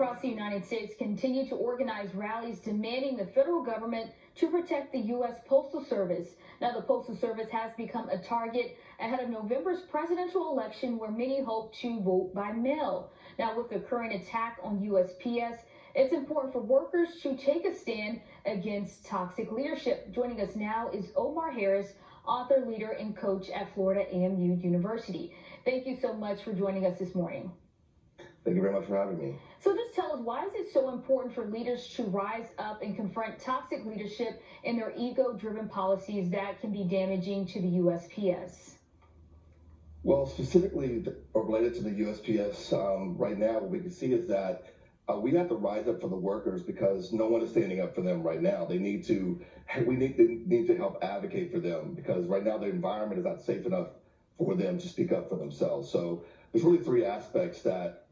across the United States continue to organize rallies demanding the federal government to protect the U.S. Postal Service. Now, the Postal Service has become a target ahead of November's presidential election, where many hope to vote by mail. Now, with the current attack on USPS, it's important for workers to take a stand against toxic leadership. Joining us now is Omar-Harris, author, leader, and coach at Florida A&M University. Thank you so much for joining us this morning. Thank you very much for having me. So just tell us, why is it so important for leaders to rise up and confront toxic leadership and their ego-driven policies that can be damaging to the USPS? Well, specifically related to the USPS, right now what we can see is that we have to rise up for the workers because no one is standing up for them right now. We need to help advocate for them because right now the environment is not safe enough for them to speak up for themselves. So there's really three aspects that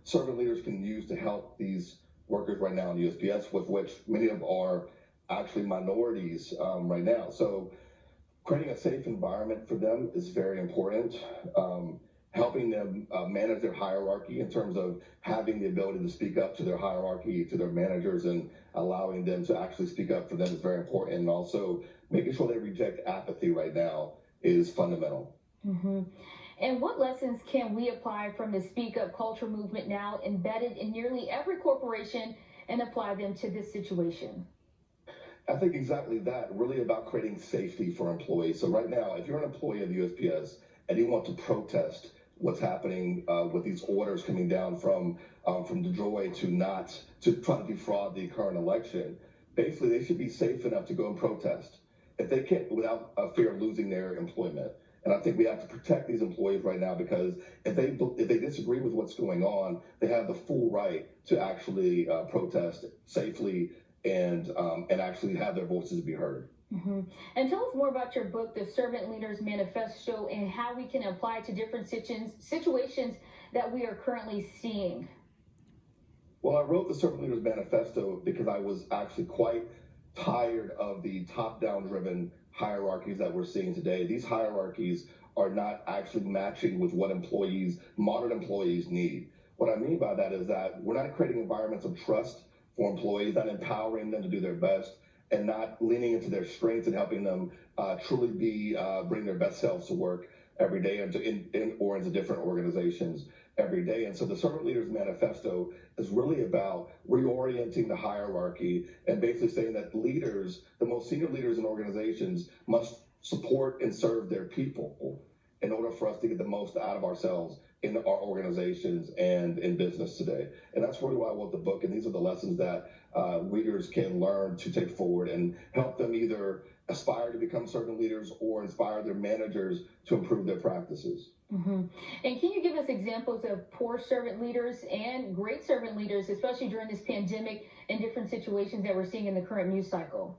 servant leaders can use to help these workers right now in the USPS, with which many of them are actually minorities right now. So creating a safe environment for them is very important. Helping them manage their hierarchy in terms of having the ability to speak up to their hierarchy, to their managers, and allowing them to actually speak up for them is very important. And also making sure they reject apathy right now is fundamental. Mm-hmm. And what lessons can we apply from the Speak Up culture movement now embedded in nearly every corporation and apply them to this situation? I think exactly that, really about creating safety for employees. So right now, if you're an employee of the USPS and you want to protest what's happening with these orders coming down from Detroit to try to defraud the current election, basically they should be safe enough to go and protest if they can't, without a fear of losing their employment. And I think we have to protect these employees right now because if they disagree with what's going on, they have the full right to actually protest safely and actually have their voices be heard. Mm-hmm. And tell us more about your book, The Servant Leaders Manifesto, and how we can apply to different situations that we are currently seeing. Well, I wrote The Servant Leaders Manifesto because I was actually quite tired of the top-down driven hierarchies that we're seeing today. These hierarchies are not actually matching with what modern employees need. What I mean by that is that we're not creating environments of trust for employees, not empowering them to do their best, and not leaning into their strengths and helping them truly bring their best selves to work every day into different organizations every day. And so the Servant Leaders Manifesto is really about reorienting the hierarchy and basically saying that leaders, the most senior leaders in organizations, must support and serve their people in order for us to get the most out of ourselves in our organizations and in business today. And that's really why I wrote the book. And these are the lessons that leaders can learn to take forward and help them either aspire to become servant leaders or inspire their managers to improve their practices. Mm-hmm. And can you give us examples of poor servant leaders and great servant leaders, especially during this pandemic and different situations that we're seeing in the current news cycle?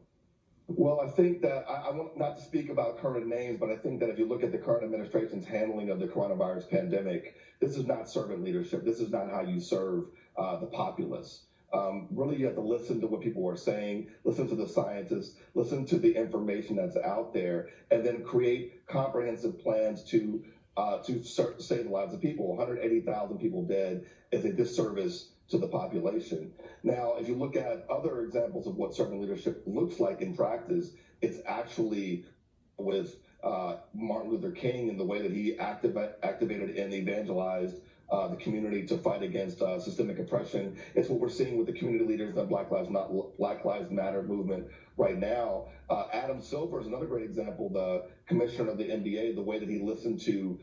Well, I think that I want not to speak about current names, but I think that if you look at the current administration's handling of the coronavirus pandemic, this is not servant leadership. This is not how you serve the populace. Really, you have to listen to what people are saying, listen to the scientists, listen to the information that's out there, and then create comprehensive plans to save the lives of people. 180,000 people dead is a disservice to the population. Now, if you look at other examples of what servant leadership looks like in practice, it's actually with Martin Luther King and the way that he activated and evangelized the community to fight against systemic oppression. It's what we're seeing with the community leaders in the Black Lives Matter movement right now. Adam Silver is another great example, the commissioner of the NBA, the way that he listened to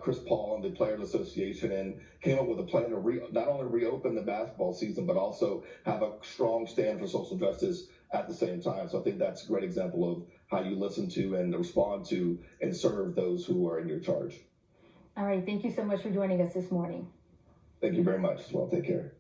Chris Paul and the Players Association and came up with a plan to not only reopen the basketball season, but also have a strong stand for social justice at the same time. So I think that's a great example of how you listen to and respond to and serve those who are in your charge. All right. Thank you so much for joining us this morning. Thank you very much as well. Take care.